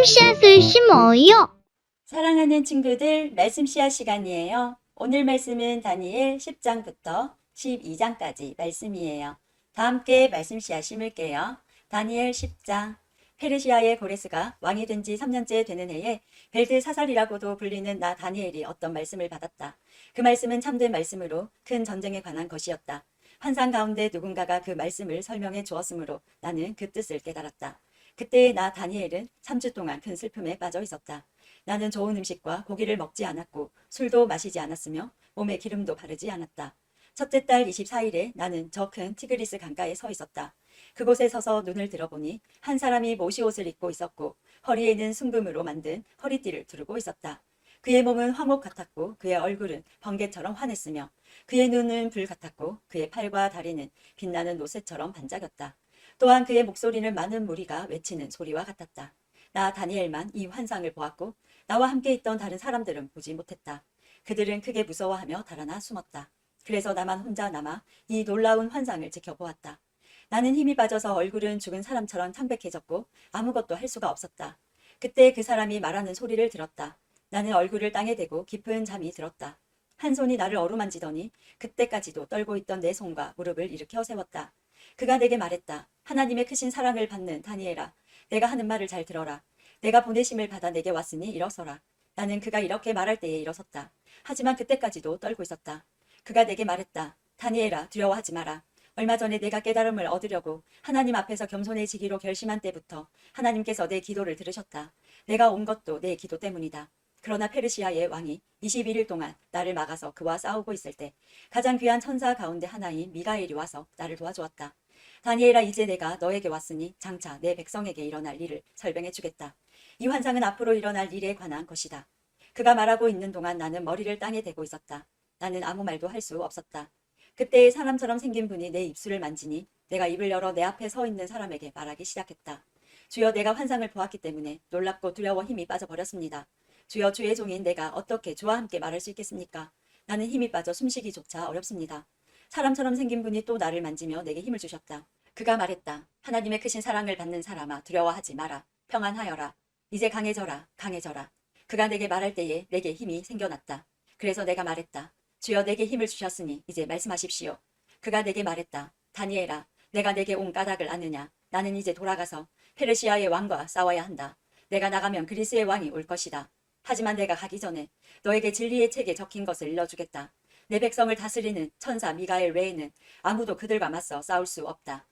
씨앗을 심어요. 사랑하는 친구들, 말씀 씨앗 시간이에요. 오늘 말씀은 다니엘 10장부터 12장까지 말씀이에요. 다 함께 말씀 씨앗 심을게요. 다니엘 10장. 페르시아의 고레스가 왕이 된 지 3년째 되는 해에 벨드사살이라고도 불리는 나 다니엘이 어떤 말씀을 받았다. 그 말씀은 참된 말씀으로 큰 전쟁에 관한 것이었다. 환상 가운데 누군가가 그 말씀을 설명해 주었으므로 나는 그 뜻을 깨달았다. 그때 나 다니엘은 3주 동안 큰 슬픔에 빠져 있었다. 나는 좋은 음식과 고기를 먹지 않았고 술도 마시지 않았으며 몸에 기름도 바르지 않았다. 첫째 달 24일에 나는 저 큰 티그리스 강가에 서 있었다. 그곳에 서서 눈을 들어보니 한 사람이 모시옷을 입고 있었고 허리에는 순금으로 만든 허리띠를 두르고 있었다. 그의 몸은 황옥 같았고 그의 얼굴은 번개처럼 환했으며 그의 눈은 불 같았고 그의 팔과 다리는 빛나는 노새처럼 반짝였다. 또한 그의 목소리는 많은 무리가 외치는 소리와 같았다. 나 다니엘만 이 환상을 보았고 나와 함께 있던 다른 사람들은 보지 못했다. 그들은 크게 무서워하며 달아나 숨었다. 그래서 나만 혼자 남아 이 놀라운 환상을 지켜보았다. 나는 힘이 빠져서 얼굴은 죽은 사람처럼 창백해졌고 아무것도 할 수가 없었다. 그때 그 사람이 말하는 소리를 들었다. 나는 얼굴을 땅에 대고 깊은 잠이 들었다. 한 손이 나를 어루만지더니 그때까지도 떨고 있던 내 손과 무릎을 일으켜 세웠다. 그가 내게 말했다. 하나님의 크신 사랑을 받는 다니엘아, 내가 하는 말을 잘 들어라. 내가 보내심을 받아 내게 왔으니 일어서라. 나는 그가 이렇게 말할 때에 일어섰다. 하지만 그때까지도 떨고 있었다. 그가 내게 말했다. 다니엘아, 두려워하지 마라. 얼마 전에 내가 깨달음을 얻으려고 하나님 앞에서 겸손해지기로 결심한 때부터 하나님께서 내 기도를 들으셨다. 내가 온 것도 내 기도 때문이다. 그러나 페르시아의 왕이 21일 동안 나를 막아서 그와 싸우고 있을 때 가장 귀한 천사 가운데 하나인 미가엘이 와서 나를 도와주었다. 다니엘아, 이제 내가 너에게 왔으니 장차 내 백성에게 일어날 일을 설명해 주겠다. 이 환상은 앞으로 일어날 일에 관한 것이다. 그가 말하고 있는 동안 나는 머리를 땅에 대고 있었다. 나는 아무 말도 할 수 없었다. 그때 사람처럼 생긴 분이 내 입술을 만지니 내가 입을 열어 내 앞에 서 있는 사람에게 말하기 시작했다. 주여, 내가 환상을 보았기 때문에 놀랍고 두려워 힘이 빠져버렸습니다. 주여, 주의 종인 내가 어떻게 주와 함께 말할 수 있겠습니까? 나는 힘이 빠져 숨쉬기조차 어렵습니다. 사람처럼 생긴 분이 또 나를 만지며 내게 힘을 주셨다. 그가 말했다. 하나님의 크신 사랑을 받는 사람아, 두려워하지 마라. 평안하여라. 이제 강해져라. 강해져라. 그가 내게 말할 때에 내게 힘이 생겨났다. 그래서 내가 말했다. 주여, 내게 힘을 주셨으니 이제 말씀하십시오. 그가 내게 말했다. 다니엘아, 내가 내게 온 까닭을 아느냐? 나는 이제 돌아가서 페르시아의 왕과 싸워야 한다. 내가 나가면 그리스의 왕이 올 것이다. 하지만 내가 가기 전에 너에게 진리의 책에 적힌 것을 일러주겠다. 내 백성을 다스리는 천사 미가엘 외에는 아무도 그들과 맞서 싸울 수 없다.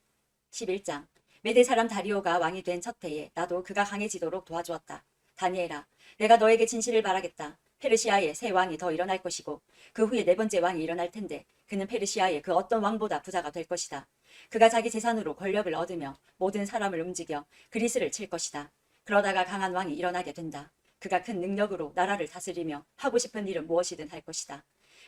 11장. 메대 사람 다리오가 왕이 된 첫 해에 나도 그가 강해지도록 도와주었다. 다니엘아, 내가 너에게 진실을 말하겠다. 페르시아에 새 왕이 더 일어날 것이고 그 후에 네 번째 왕이 일어날 텐데 그는 페르시아의 그 어떤 왕보다 부자가 될 것이다. 그가 자기 재산으로 권력을 얻으며 모든 사람을 움직여 그리스를 칠 것이다. 그러다가 강한 왕이 일어나게 된다. 그가 큰 능력으로 나라를 다스리며 하고 싶은 일은 무엇이든 할 것이다.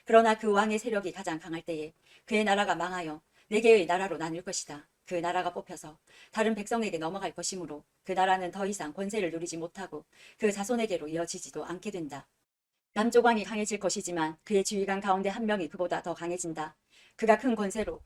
그러나 그 왕의 세력이 가장 강할 때에 그의 나라가 망하여 네 개의 나라로 나뉠 것이다. 그 나라가 뽑혀서 다른 백성에게 넘어갈 것이므로 그 나라는 더 이상 권세를 누리지 못하고 그 자손에게로 이어지지도 않게 된다. 남쪽 왕이 강해질 것이지만 그의 지휘관 가운데 한 명이 그보다 더 강해진다. 그가 큰 권세로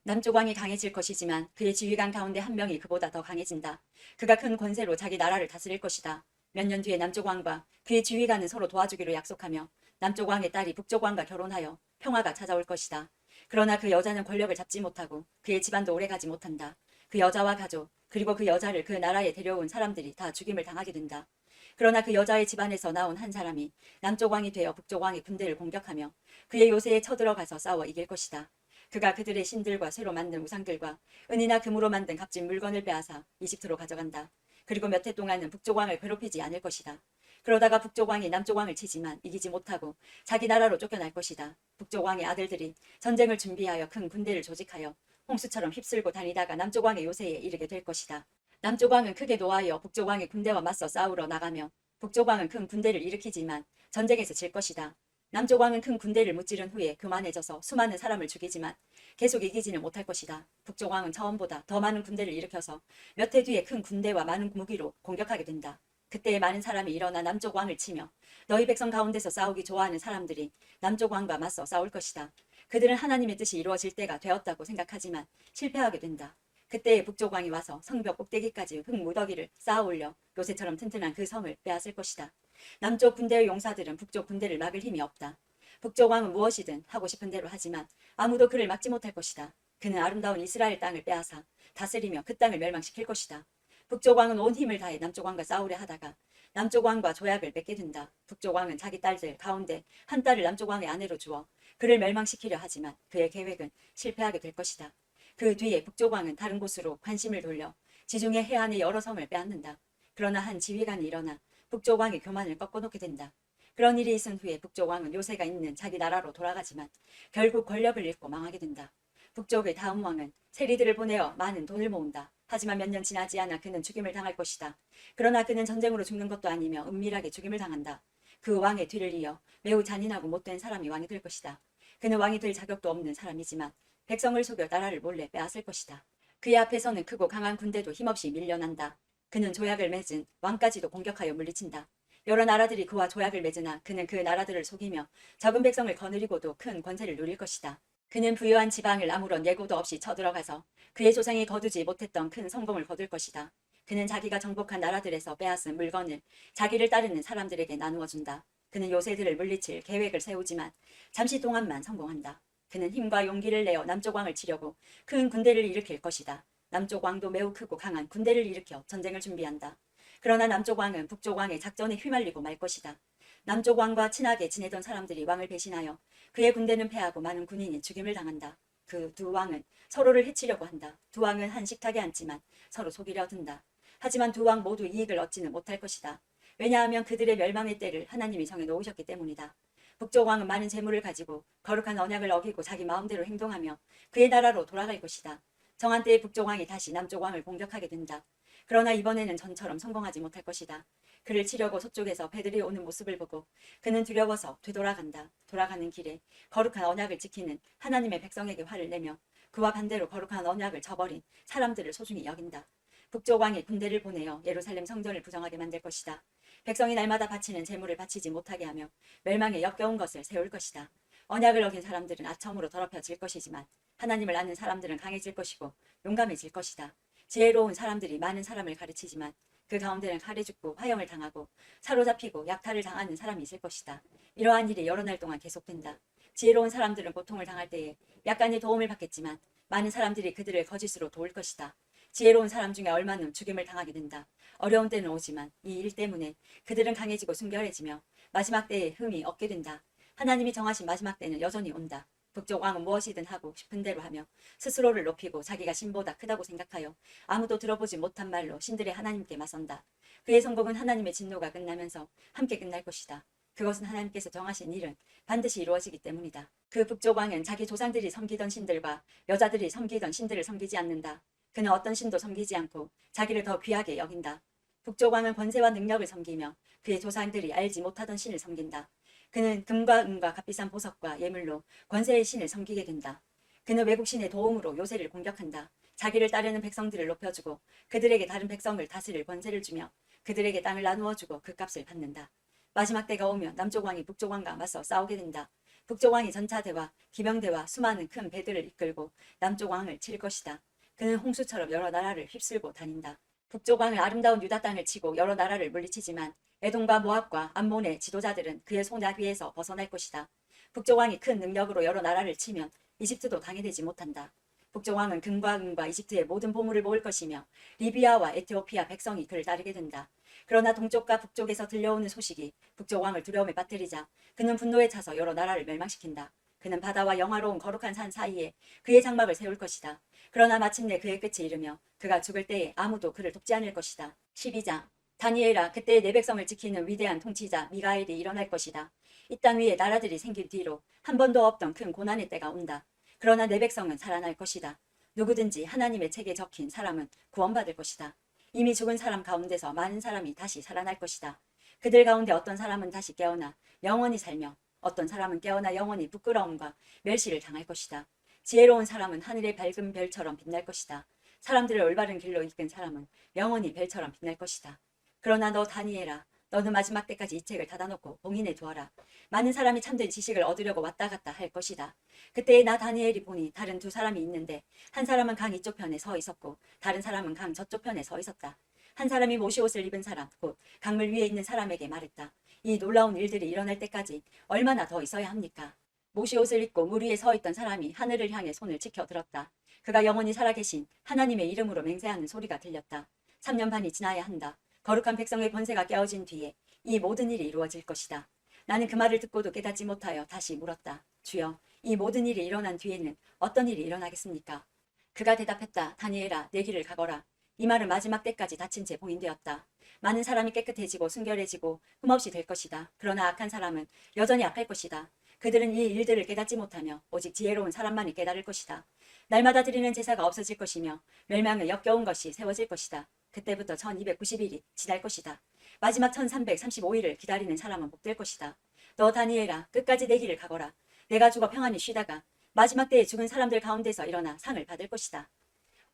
남쪽 왕이 강해질 것이지만 그의 지휘관 가운데 한 명이 그보다 더 강해진다. 그가 큰 권세로 자기 나라를 다스릴 것이다. 몇 년 뒤에 남쪽 왕과 그의 지휘관은 서로 도와주기로 약속하며 남쪽 왕의 딸이 북쪽 왕과 결혼하여 평화가 찾아올 것이다. 그러나 그 여자는 권력을 잡지 못하고 그의 집안도 오래가지 못한다. 그 여자와 가족 그리고 그 여자를 그 나라에 데려온 사람들이 다 죽임을 당하게 된다. 그러나 그 여자의 집안에서 나온 한 사람이 남쪽 왕이 되어 북쪽 왕의 군대를 공격하며 그의 요새에 쳐들어가서 싸워 이길 것이다. 그가 그들의 신들과 새로 만든 우상들과 은이나 금으로 만든 값진 물건을 빼앗아 이집트로 가져간다. 그리고 몇 해 동안은 북쪽 왕을 괴롭히지 않을 것이다. 그러다가 북쪽 왕이 남쪽 왕을 치지만 이기지 못하고 자기 나라로 쫓겨날 것이다. 북쪽 왕의 아들들이 전쟁을 준비하여 큰 군대를 조직하여 홍수처럼 휩쓸고 다니다가 남쪽 왕의 요새에 이르게 될 것이다. 남쪽 왕은 크게 노하여 북쪽 왕의 군대와 맞서 싸우러 나가며 북쪽 왕은 큰 군대를 일으키지만 전쟁에서 질 것이다. 남쪽 왕은 큰 군대를 무찌른 후에 교만해져서 수많은 사람을 죽이지만 계속 이기지는 못할 것이다. 북쪽 왕은 처음보다 더 많은 군대를 일으켜서 몇 해 뒤에 큰 군대와 많은 무기로 공격하게 된다. 그때 많은 사람이 일어나 남쪽 왕을 치며 너희 백성 가운데서 싸우기 좋아하는 사람들이 남쪽 왕과 맞서 싸울 것이다. 그들은 하나님의 뜻이 이루어질 때가 되었다고 생각하지만 실패하게 된다. 그때 북쪽 왕이 와서 성벽 꼭대기까지 흙 무더기를 쌓아 올려 요새처럼 튼튼한 그 성을 빼앗을 것이다. 남쪽 군대의 용사들은 북쪽 군대를 막을 힘이 없다. 북쪽 왕은 무엇이든 하고 싶은 대로 하지만 아무도 그를 막지 못할 것이다. 그는 아름다운 이스라엘 땅을 빼앗아 다스리며 그 땅을 멸망시킬 것이다. 북쪽 왕은 온 힘을 다해 남쪽 왕과 싸우려 하다가 남쪽 왕과 조약을 맺게 된다. 북쪽 왕은 자기 딸들 가운데 한 딸을 남쪽 왕의 아내로 주어 그를 멸망시키려 하지만 그의 계획은 실패하게 될 것이다. 그 뒤에 북쪽 왕은 다른 곳으로 관심을 돌려 지중해 해안의 여러 섬을 빼앗는다. 그러나 한 지휘관이 일어나 북쪽 왕의 교만을 꺾어놓게 된다. 그런 일이 있은 후에 북쪽 왕은 요새가 있는 자기 나라로 돌아가지만 결국 권력을 잃고 망하게 된다. 북쪽의 다음 왕은 세리들을 보내어 많은 돈을 모은다. 하지만 몇 년 지나지 않아 그는 죽임을 당할 것이다. 그러나 그는 전쟁으로 죽는 것도 아니며 은밀하게 죽임을 당한다. 그 왕의 뒤를 이어 매우 잔인하고 못된 사람이 왕이 될 것이다. 그는 왕이 될 자격도 없는 사람이지만 백성을 속여 나라를 몰래 빼앗을 것이다. 그의 앞에서는 크고 강한 군대도 힘없이 밀려난다. 그는 조약을 맺은 왕까지도 공격하여 물리친다. 여러 나라들이 그와 조약을 맺으나 그는 그 나라들을 속이며 적은 백성을 거느리고도 큰 권세를 누릴 것이다. 그는 부유한 지방을 아무런 예고도 없이 쳐들어가서 그의 조상이 거두지 못했던 큰 성공을 거둘 것이다. 그는 자기가 정복한 나라들에서 빼앗은 물건을 자기를 따르는 사람들에게 나누어 준다. 그는 요새들을 물리칠 계획을 세우지만 잠시 동안만 성공한다. 그는 힘과 용기를 내어 남쪽 왕을 치려고 큰 군대를 일으킬 것이다. 남쪽 왕도 매우 크고 강한 군대를 일으켜 전쟁을 준비한다. 그러나 남쪽 왕은 북쪽 왕의 작전에 휘말리고 말 것이다. 남쪽 왕과 친하게 지내던 사람들이 왕을 배신하여 그의 군대는 패하고 많은 군인이 죽임을 당한다. 그 두 왕은 서로를 해치려고 한다. 두 왕은 한 식탁에 앉지만 서로 속이려 든다. 하지만 두 왕 모두 이익을 얻지는 못할 것이다. 왜냐하면 그들의 멸망의 때를 하나님이 정해 놓으셨기 때문이다. 북쪽 왕은 많은 재물을 가지고 거룩한 언약을 어기고 자기 마음대로 행동하며 그의 나라로 돌아갈 것이다. 정한 때에 북쪽 왕이 다시 남쪽 왕을 공격하게 된다. 그러나 이번에는 전처럼 성공하지 못할 것이다. 그를 치려고 서쪽에서 배들이 오는 모습을 보고 그는 두려워서 되돌아간다. 돌아가는 길에 거룩한 언약을 지키는 하나님의 백성에게 화를 내며 그와 반대로 거룩한 언약을 저버린 사람들을 소중히 여긴다. 북쪽 왕이 군대를 보내어 예루살렘 성전을 부정하게 만들 것이다. 백성이 날마다 바치는 제물을 바치지 못하게 하며 멸망에 역겨운 것을 세울 것이다. 언약을 어긴 사람들은 아첨으로 더럽혀질 것이지만 하나님을 아는 사람들은 강해질 것이고 용감해질 것이다. 지혜로운 사람들이 많은 사람을 가르치지만 그 가운데는 칼에 죽고 화형을 당하고 사로잡히고 약탈을 당하는 사람이 있을 것이다. 이러한 일이 여러 날 동안 계속된다. 지혜로운 사람들은 고통을 당할 때에 약간의 도움을 받겠지만 많은 사람들이 그들을 거짓으로 도울 것이다. 지혜로운 사람 중에 얼마는 죽임을 당하게 된다. 어려운 때는 오지만 이 일 때문에 그들은 강해지고 순결해지며 마지막 때에 흠이 없게 된다. 하나님이 정하신 마지막 때는 여전히 온다. 북쪽 왕은 무엇이든 하고 싶은 대로 하며 스스로를 높이고 자기가 신보다 크다고 생각하여 아무도 들어보지 못한 말로 신들의 하나님께 맞선다. 그의 성공은 하나님의 진노가 끝나면서 함께 끝날 것이다. 그것은 하나님께서 정하신 일은 반드시 이루어지기 때문이다. 그 북쪽 왕은 자기 조상들이 섬기던 신들과 여자들이 섬기던 신들을 섬기지 않는다. 그는 어떤 신도 섬기지 않고 자기를 더 귀하게 여긴다. 북쪽 왕은 권세와 능력을 섬기며 그의 조상들이 알지 못하던 신을 섬긴다. 그는 금과 은과 값비싼 보석과 예물로 권세의 신을 섬기게 된다. 그는 외국 신의 도움으로 요새를 공격한다. 자기를 따르는 백성들을 높여주고 그들에게 다른 백성을 다스릴 권세를 주며 그들에게 땅을 나누어주고 그 값을 받는다. 마지막 때가 오면 남쪽 왕이 북쪽 왕과 맞서 싸우게 된다. 북쪽 왕이 전차대와 기병대와 수많은 큰 배들을 이끌고 남쪽 왕을 칠 것이다. 그는 홍수처럼 여러 나라를 휩쓸고 다닌다. 북쪽 왕은 아름다운 유다 땅을 치고 여러 나라를 물리치지만 에돔과 모압과 암몬의 지도자들은 그의 손아귀에서 벗어날 것이다. 북쪽 왕이 큰 능력으로 여러 나라를 치면 이집트도 당해내지 못한다. 북쪽 왕은 금과 은과 이집트의 모든 보물을 모을 것이며 리비아와 에티오피아 백성이 그를 따르게 된다. 그러나 동쪽과 북쪽에서 들려오는 소식이 북쪽 왕을 두려움에 빠뜨리자 그는 분노에 차서 여러 나라를 멸망시킨다. 그는 바다와 영화로운 거룩한 산 사이에 그의 장막을 세울 것이다. 그러나 마침내 그의 끝이 이르며 그가 죽을 때에 아무도 그를 돕지 않을 것이다. 12장 다니엘아, 그때 내 백성을 지키는 위대한 통치자 미가엘이 일어날 것이다. 이 땅 위에 나라들이 생긴 뒤로 한 번도 없던 큰 고난의 때가 온다. 그러나 내 백성은 살아날 것이다. 누구든지 하나님의 책에 적힌 사람은 구원받을 것이다. 이미 죽은 사람 가운데서 많은 사람이 다시 살아날 것이다. 그들 가운데 어떤 사람은 다시 깨어나 영원히 살며 어떤 사람은 깨어나 영원히 부끄러움과 멸시를 당할 것이다. 지혜로운 사람은 하늘의 밝은 별처럼 빛날 것이다. 사람들을 올바른 길로 이끈 사람은 영원히 별처럼 빛날 것이다. 그러나 너 다니엘아, 너는 마지막 때까지 이 책을 닫아놓고 봉인해 두어라. 많은 사람이 참된 지식을 얻으려고 왔다 갔다 할 것이다. 그때 나 다니엘이 보니 다른 두 사람이 있는데 한 사람은 강 이쪽 편에 서 있었고 다른 사람은 강 저쪽 편에 서 있었다. 한 사람이 모시옷을 입은 사람, 곧 강물 위에 있는 사람에게 말했다. 이 놀라운 일들이 일어날 때까지 얼마나 더 있어야 합니까? 모시옷을 입고 물 위에 서 있던 사람이 하늘을 향해 손을 치켜 들었다. 그가 영원히 살아계신 하나님의 이름으로 맹세하는 소리가 들렸다. 3년 반이 지나야 한다. 거룩한 백성의 권세가 깨어진 뒤에 이 모든 일이 이루어질 것이다. 나는 그 말을 듣고도 깨닫지 못하여 다시 물었다. 주여, 이 모든 일이 일어난 뒤에는 어떤 일이 일어나겠습니까? 그가 대답했다. 다니엘아, 내 길을 가거라. 이 말은 마지막 때까지 닫힌 채 봉인되었다. 많은 사람이 깨끗해지고 순결해지고 흠없이 될 것이다. 그러나 악한 사람은 여전히 악할 것이다. 그들은 이 일들을 깨닫지 못하며 오직 지혜로운 사람만이 깨달을 것이다. 날마다 드리는 제사가 없어질 것이며 멸망을 역겨운 것이 세워질 것이다. 그때부터 1290일이 지날 것이다. 마지막 1335일을 기다리는 사람은 복될 것이다. 너 다니엘아, 끝까지 내 길을 가거라. 내가 죽어 평안히 쉬다가 마지막 때에 죽은 사람들 가운데서 일어나 상을 받을 것이다.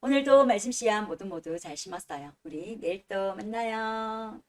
오늘도 말씀 씨앗 모두 잘 심었어요. 우리 내일 또 만나요.